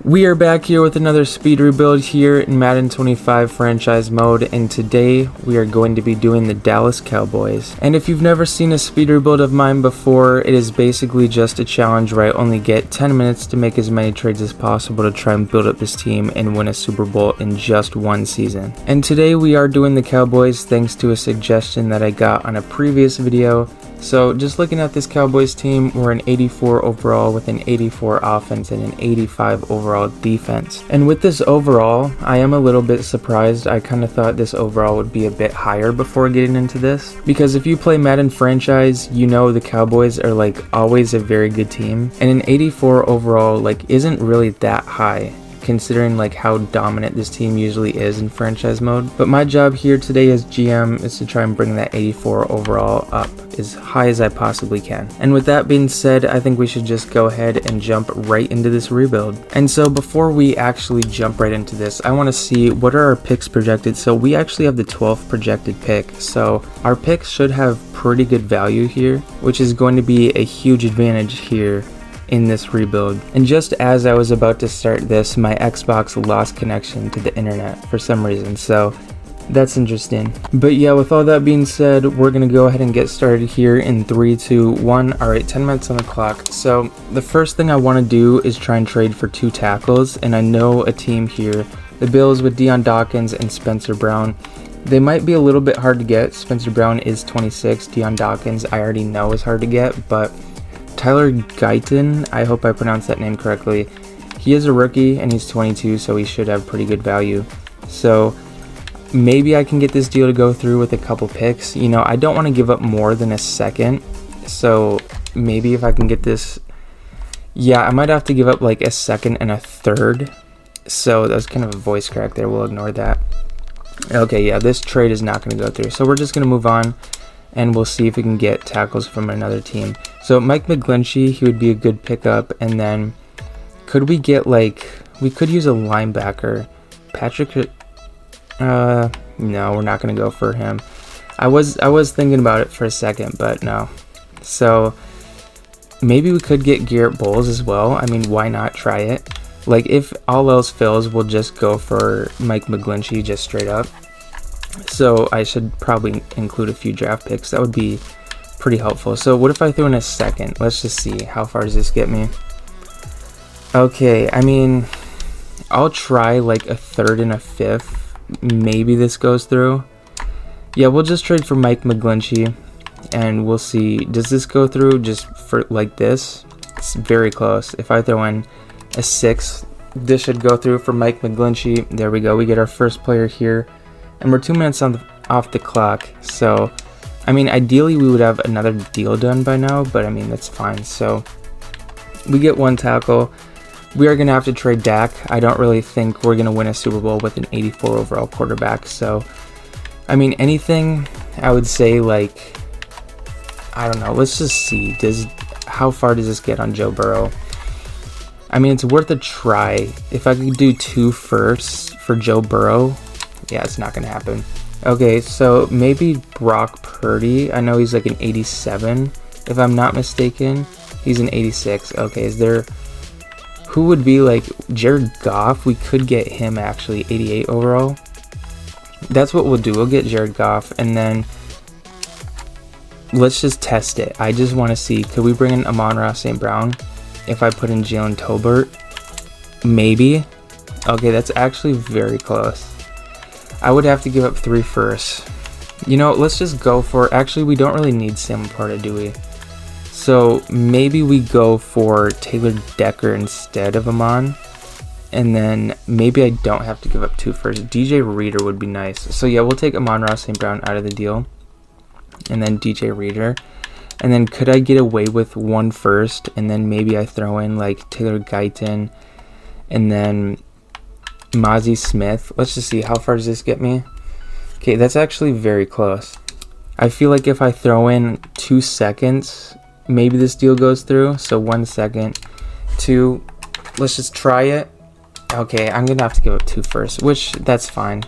We are back here with another speed rebuild here in Madden 25 franchise mode, and today we are going to be doing the Dallas Cowboys. And if you've never seen a speed rebuild of mine before, it is basically just a challenge where I only get 10 minutes to make as many trades as possible to try and build up this team and win a Super Bowl in just one season. And today we are doing the Cowboys thanks to a suggestion that I got on a previous video. So just looking at this Cowboys team, we're an 84 overall with an 84 offense and an 85 overall defense. And with this overall, I am a little bit surprised. I kind of thought this overall would be a bit higher before getting into this. Because if you play Madden franchise, you know the Cowboys are like always a very good team. And an 84 overall like isn't really that high, considering like how dominant this team usually is in franchise mode. But my job here today as GM is to try and bring that 84 overall up as high as I possibly can. And with that being said, I think we should just go ahead and jump right into this rebuild. And so before we actually jump right into this, I want to see what are our picks projected. So we actually have the 12th projected pick, so our picks should have pretty good value here, which is going to be a huge advantage here in this rebuild. And just as I was about to start this, my Xbox lost connection to the internet for some reason, so that's interesting. But yeah, with all that being said, we're gonna go ahead and get started here in 3, 2, 1. Alright, 10 minutes on the clock. So the first thing I want to do is try and trade for 2 tackles, and I know a team here, the Bills, with Deion Dawkins and Spencer Brown. They might be a little bit hard to get. Spencer Brown is 26, Deion Dawkins I already know is hard to get, but Tyler Guyton, I hope I pronounced that name correctly, he is a rookie and he's 22, so he should have pretty good value. So maybe I can get this deal to go through with a couple picks. You know, I don't want to give up more than a second, so maybe if I can get this, yeah, I might have to give up like a second and a third. So that was kind of a voice crack there, we'll ignore that. Okay, yeah, this trade is not going to go through, so we're just going to move on and we'll see if we can get tackles from another team. So Mike McGlinchey, he would be a good pickup. And then could we get like, we could use a linebacker. Patrick, no, we're not going to go for him. I was thinking about it for a second, but no. So maybe we could get Garrett Bowles as well. I mean, why not try it? Like if all else fails, we'll just go for Mike McGlinchey just straight up. So I should probably include a few draft picks. That would be pretty helpful. So what if I throw in a second? Let's just see. How far does this get me? Okay, I mean, I'll try like a third and a fifth. Maybe this goes through. Yeah, we'll just trade for Mike McGlinchey and we'll see. Does this go through just for like this? It's very close. If I throw in a sixth, this should go through for Mike McGlinchey. There we go. We get our first player here. And we're 2 minutes off the clock, so I mean ideally we would have another deal done by now, but I mean that's fine. So we get 1 tackle. We are going to have to trade Dak. I don't really think we're going to win a Super Bowl with an 84 overall quarterback, so I mean anything, I would say like, I don't know, let's just see, how far does this get on Joe Burrow? I mean, it's worth a try. If I could do 2 firsts for Joe Burrow, yeah, it's not going to happen. Okay, so maybe Brock Purdy. I know he's like an 87, if I'm not mistaken. He's an 86. Okay, is there... Who would be like... Jared Goff? We could get him actually, 88 overall. That's what we'll do. We'll get Jared Goff, and then... Let's just test it. I just want to see, could we bring in Amon-Ra St. Brown? If I put in Jalen Tolbert? Maybe. Okay, that's actually very close. I would have to give up 3 firsts. You know, let's just go for... Actually, we don't really need Sam Laporta, do we? So maybe we go for Taylor Decker instead of Amon. And then maybe I don't have to give up 2 firsts. DJ Reader would be nice. So yeah, we'll take Amon-Ra St. Brown out of the deal. And then DJ Reader. And then could I get away with 1 first? And then maybe I throw in like Taylor Guyton. And then Mozzie Smith. Let's just see, how far does this get me? Okay, that's actually very close. I feel like if I throw in 2 seconds, maybe this deal goes through. So 1 second, 2, let's just try it. Okay, I'm gonna have to give up 2 first, which that's fine.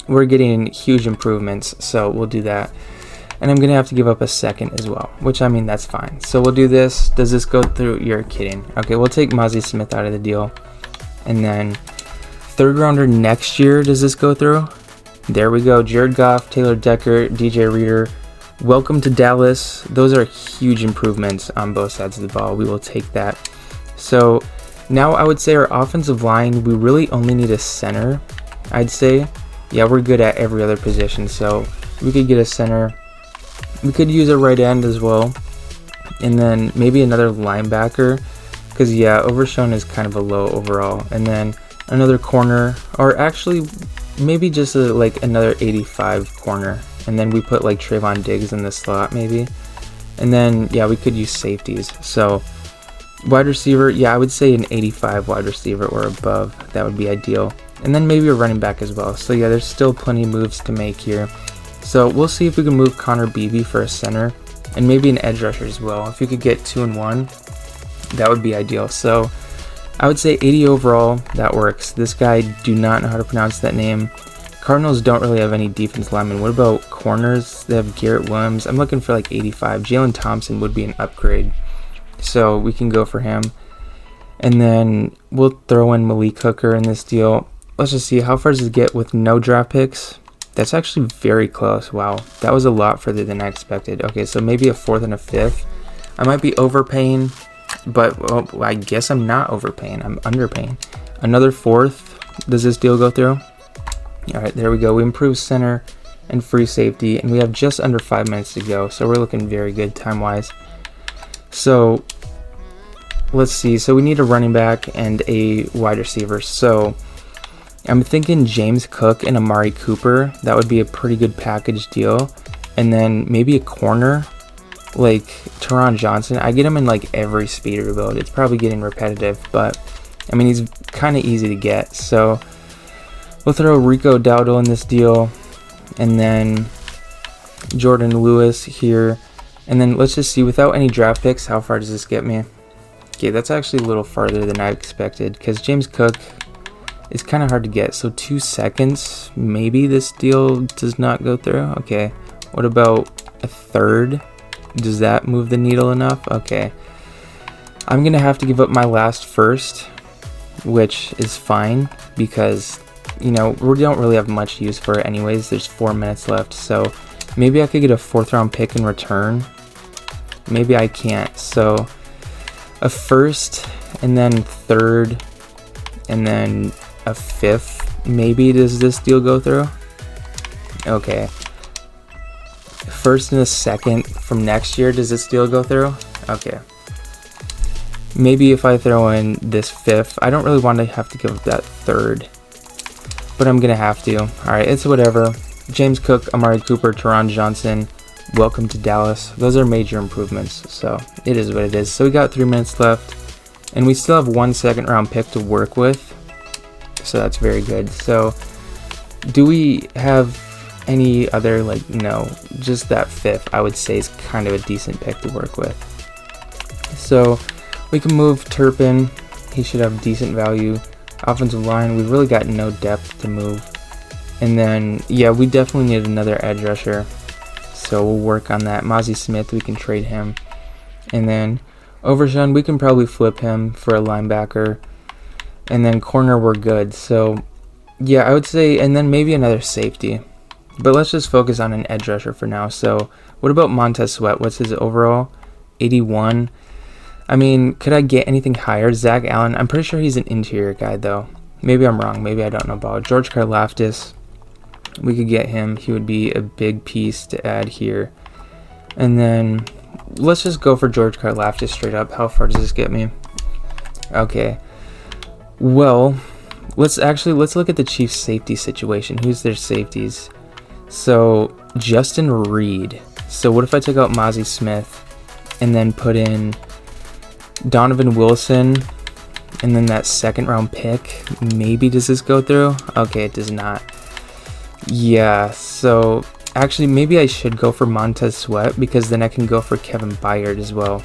We're getting huge improvements, so we'll do that. And I'm going to have to give up a second as well, which I mean, that's fine. So we'll do this. Does this go through? You're kidding. Okay, we'll take Mozzie Smith out of the deal. And then 3rd rounder next year, does this go through? There we go. Jared Goff, Taylor Decker, DJ Reader. Welcome to Dallas. Those are huge improvements on both sides of the ball. We will take that. So now I would say our offensive line, we really only need a center, I'd say. Yeah, we're good at every other position, so we could get a center. We could use a right end as well. And then maybe another linebacker, because yeah, Overshown is kind of a low overall. And then another corner, or actually maybe just like another 85 corner. And then we put like Trayvon Diggs in the slot maybe. And then yeah, we could use safeties. So wide receiver, yeah, I would say an 85 wide receiver or above. That would be ideal. And then maybe a running back as well. So yeah, there's still plenty of moves to make here. So we'll see if we can move Connor Beebe for a center and maybe an edge rusher as well. If you could get 2 and 1, that would be ideal. So I would say 80 overall, that works. This guy, do not know how to pronounce that name. Cardinals don't really have any defense linemen. What about corners? They have Garrett Williams. I'm looking for like 85. Jalen Thompson would be an upgrade. So we can go for him. And then we'll throw in Malik Hooker in this deal. Let's just see, how far does it get with no draft picks? That's actually very close. Wow, that was a lot further than I expected. Okay, so maybe a 4th and a 5th. I might be overpaying, but well, I guess I'm not overpaying. I'm underpaying. Another 4th. Does this deal go through? All right, there we go. We improved center and free safety, and we have just under 5 minutes to go. So we're looking very good time-wise. So let's see. So we need a running back and a wide receiver. So I'm thinking James Cook and Amari Cooper. That would be a pretty good package deal. And then maybe a corner like Teron Johnson. I get him in like every speed rebuild. It's probably getting repetitive, but I mean, he's kind of easy to get. So we'll throw Rico Dowdle in this deal, and then Jordan Lewis here. And then let's just see, without any draft picks, how far does this get me? Okay, that's actually a little farther than I expected, because James Cook is kind of hard to get. So 2 seconds, maybe this deal does not go through. Okay, what about a 3rd? Does that move the needle enough? Okay, I'm gonna have to give up my last 1st, which is fine, because you know, we don't really have much use for it anyways. There's 4 minutes left, so maybe I could get a 4th round pick in return. Maybe I can't. So a 1st, and then 3rd, and then a 5th. Maybe does this deal go through? Okay. 1st and a 2nd from next year. Does this deal go through? Okay. Maybe if I throw in this 5th. I don't really want to have to give up that 3rd, but I'm gonna have to. Alright, it's whatever. James Cook, Amari Cooper, Teron Johnson, welcome to Dallas. Those are major improvements, so it is what it is. So we got 3 minutes left, and we still have 1 2nd round pick to work with, so that's very good. So do we have any other, like, no, just that 5th I would say is kind of a decent pick to work with. So we can move Turpin. He should have decent value. Offensive line, we've really got no depth to move. And then, yeah, we definitely need another edge rusher, so we'll work on that. Mozzie Smith, we can trade him. And then Overshown, we can probably flip him for a linebacker. And then corner, we're good. So yeah, I would say, and then maybe another safety. But let's just focus on an edge rusher for now. So what about Montez Sweat? What's his overall? 81. I mean, could I get anything higher? Zach Allen, I'm pretty sure he's an interior guy though. Maybe I'm wrong. Maybe I don't know about George Karlaftis. We could get him. He would be a big piece to add here. And then let's just go for George Karlaftis straight up. How far does this get me? Okay. Well, let's look at the Chiefs' safety situation. Who's their safeties? So Justin Reed. So what if I took out Mozzie Smith and then put in Donovan Wilson and then that 2nd round pick? Maybe does this go through? Okay, it does not. Yeah, so actually maybe I should go for Montez Sweat, because then I can go for Kevin Byard as well.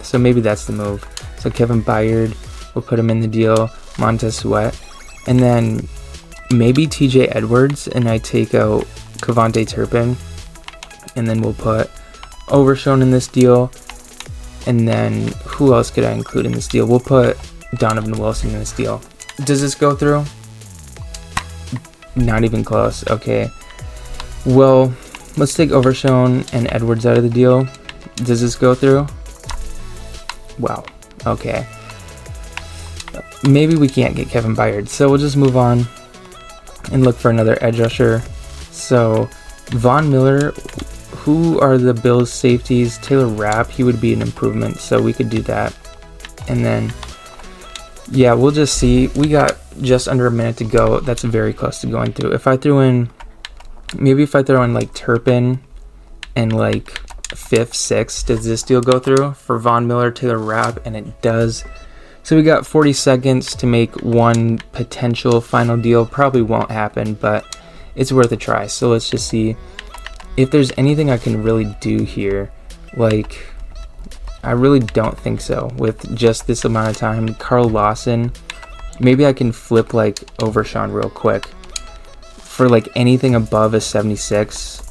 So maybe that's the move. So Kevin Byard, we'll put him in the deal. Montez Sweat, and then maybe TJ Edwards, and I take out Kevontae Turpin, and then we'll put Overshown in this deal. And then who else could I include in this deal? We'll put Donovan Wilson in this deal. Does this go through? Not even close. Okay. Well, let's take Overshown and Edwards out of the deal. Does this go through? Wow. Okay. Maybe we can't get Kevin Byard, so we'll just move on and look for another edge rusher. So, Von Miller, who are the Bills' safeties? Taylor Rapp, he would be an improvement, so we could do that. And then, yeah, we'll just see. We got just under a minute to go. That's very close to going through. If I throw in, maybe if I throw in like Turpin and like 5th, 6th, does this deal go through for Von Miller, Taylor Rapp? And it does. So we got 40 seconds to make one potential final deal. Probably won't happen, but it's worth a try. So let's just see if there's anything I can really do here. Like, I really don't think so with just this amount of time. Carl Lawson, maybe I can flip like Overshown real quick for like anything above a 76.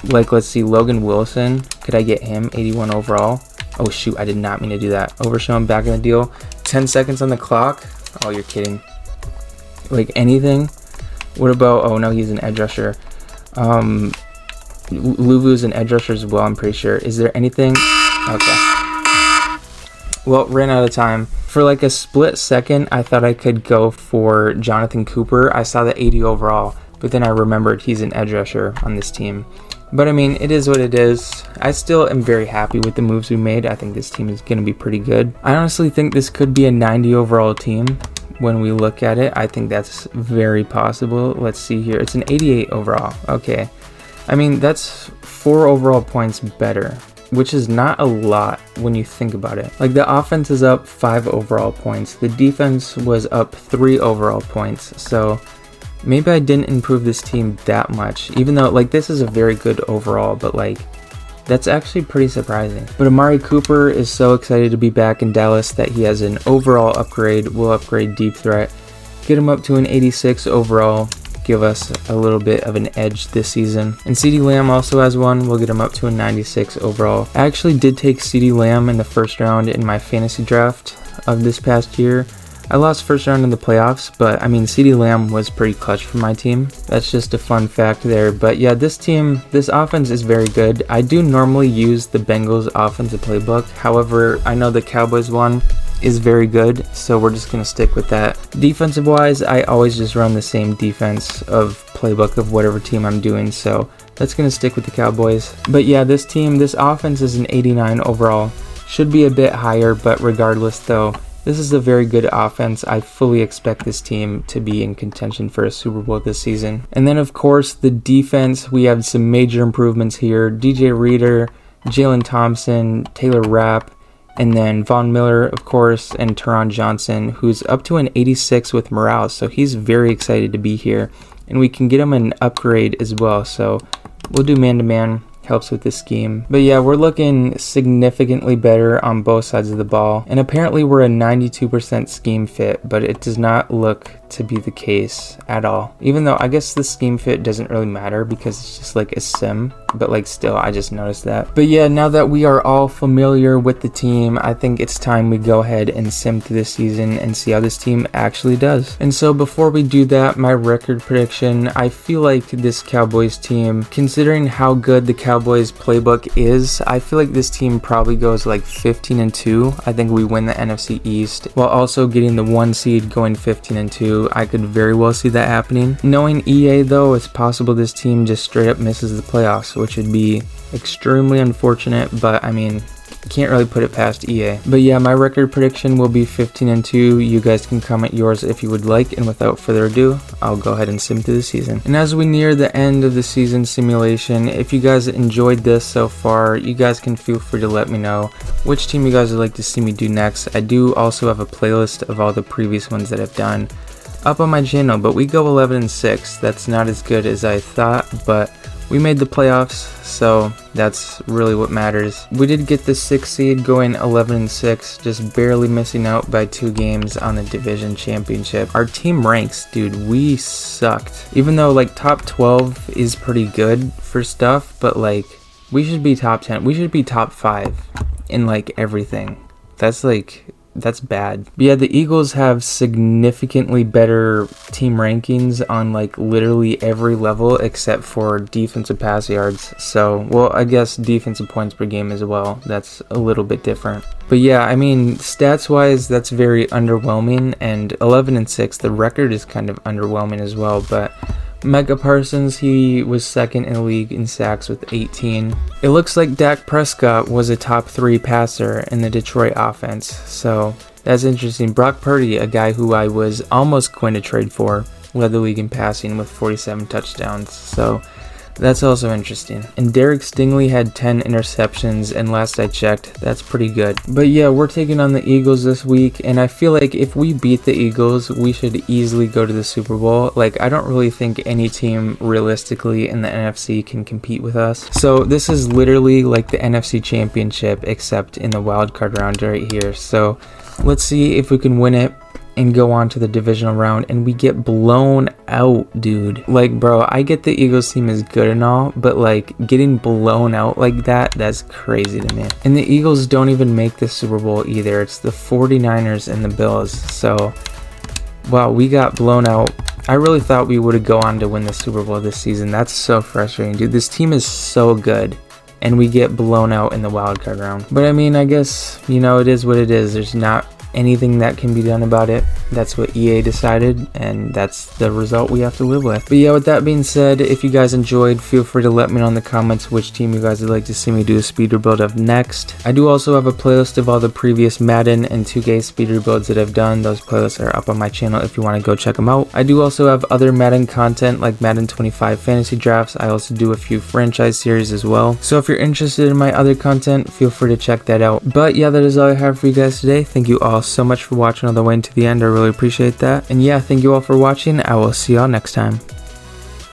Like, let's see, Logan Wilson, could I get him 81 overall? Oh shoot, I did not mean to do that. Overshown back in the deal. 10 seconds on the clock. Oh, you're kidding. Like anything. What about, oh no, he's an edge rusher. Luvu's an edge rusher as well, I'm pretty sure. Is there anything? Okay. Well, ran out of time. For like a split second, I thought I could go for Jonathan Cooper. I saw the 80 overall, but then I remembered he's an edge rusher on this team. But I mean, it is what it is. I still am very happy with the moves we made. I think this team is going to be pretty good. I honestly think this could be a 90 overall team when we look at it. I think that's very possible. Let's see here. It's an 88 overall. Okay. I mean, that's 4 overall points better, which is not a lot when you think about it. Like, the offense is up 5 overall points. The defense was up 3 overall points. So maybe I didn't improve this team that much, even though, like, this is a very good overall, but, like, that's actually pretty surprising. But Amari Cooper is so excited to be back in Dallas that he has an overall upgrade. We'll upgrade deep threat, get him up to an 86 overall, give us a little bit of an edge this season. And CeeDee Lamb also has one. We'll get him up to a 96 overall. I actually did take CeeDee Lamb in the first round in my fantasy draft of this past year. I lost first round in the playoffs, but I mean, CeeDee Lamb was pretty clutch for my team. That's just a fun fact there. But yeah, this team, this offense is very good. I do normally use the Bengals offensive playbook. However, I know the Cowboys one is very good, so we're just going to stick with that. Defensive wise, I always just run the same defense of playbook of whatever team I'm doing, so that's going to stick with the Cowboys. But yeah, this team, this offense is an 89 overall. Should be a bit higher, but regardless though, this is a very good offense. I fully expect this team to be in contention for a Super Bowl this season. And then, of course, the defense, we have some major improvements here. DJ Reader, Jalen Thompson, Taylor Rapp, and then Von Miller, of course, and Teron Johnson, who's up to an 86 with morale. So he's very excited to be here. And we can get him an upgrade as well. So we'll do man-to-man. Helps with this scheme. But yeah, we're looking significantly better on both sides of the ball, and apparently we're a 92% scheme fit, but it does not look to be the case at all, even though I guess the scheme fit doesn't really matter because it's just like a sim, but like still, I just noticed that. But yeah, now that we are all familiar with the team, I think it's time we go ahead and sim through this season and see how this team actually does. And so before we do that, my record prediction, I feel like this Cowboys team, considering how good the Cowboys playbook is, I feel like this team probably goes like 15-2. I think we win the NFC East while also getting the 1 seed, going 15-2. I could very well see that happening. Knowing EA though, it's possible this team just straight up misses the playoffs, which would be extremely unfortunate, but I mean, can't really put it past EA. But yeah, my record prediction will be 15-2. You guys can comment yours if you would like, and without further ado, I'll go ahead and sim through the season. And as we near the end of the season simulation, if you guys enjoyed this so far, you guys can feel free to let me know which team you guys would like to see me do next. I do also have a playlist of all the previous ones that I've done up on my channel, but we go 11-6. That's not as good as I thought, but we made the playoffs, so that's really what matters. We did get the 6th seed, going 11-6, just barely missing out by 2 games on the division championship. Our team ranks, dude, we sucked. Even though like top 12 is pretty good for stuff, but like we should be top 10. We should be top 5 in like everything. That's like that's bad. But yeah, the Eagles have significantly better team rankings on like literally every level except for defensive pass yards. So, well, I guess defensive points per game as well. That's a little bit different. But yeah, I mean, stats-wise, that's very underwhelming. And 11-6, the record is kind of underwhelming as well. But Micah Parsons, he was second in the league in sacks with 18. It looks like Dak Prescott was a top 3 passer in the Detroit offense, so that's interesting. Brock Purdy, a guy who I was almost going to trade for, led the league in passing with 47 touchdowns, so that's also interesting. And Derek Stingley had 10 interceptions, and last I checked, that's pretty good. But yeah, we're taking on the Eagles this week, and I feel like if we beat the Eagles, we should easily go to the Super Bowl. Like, I don't really think any team realistically in the NFC can compete with us. So this is literally like the NFC Championship, except in the wild card round right here. So let's see if we can win it and go on to the divisional round, and we get blown out, dude. Like, bro, I get the Eagles team is good and all, but like getting blown out like that, that's crazy to me. And the Eagles don't even make the Super Bowl either. It's the 49ers and the Bills. So wow, we got blown out. I really thought we would go on to win the Super Bowl this season. That's so frustrating, dude. This team is so good, and we get blown out in the wild card round. But I mean, I guess, you know, it is what it is. There's not anything that can be done about it. That's what EA decided, and that's the result we have to live with. But yeah, with that being said, if you guys enjoyed, feel free to let me know in the comments which team you guys would like to see me do a speed rebuild of next. I do also have a playlist of all the previous Madden and 2K speed rebuilds that I've done. Those playlists are up on my channel if you want to go check them out. I do also have other Madden content like Madden 25 fantasy drafts. I also do a few franchise series as well. So if you're interested in my other content, feel free to check that out. But yeah, that is all I have for you guys today. Thank you all so much for watching all the way to the end. I really appreciate that. And yeah, thank you all for watching. I will see y'all next time.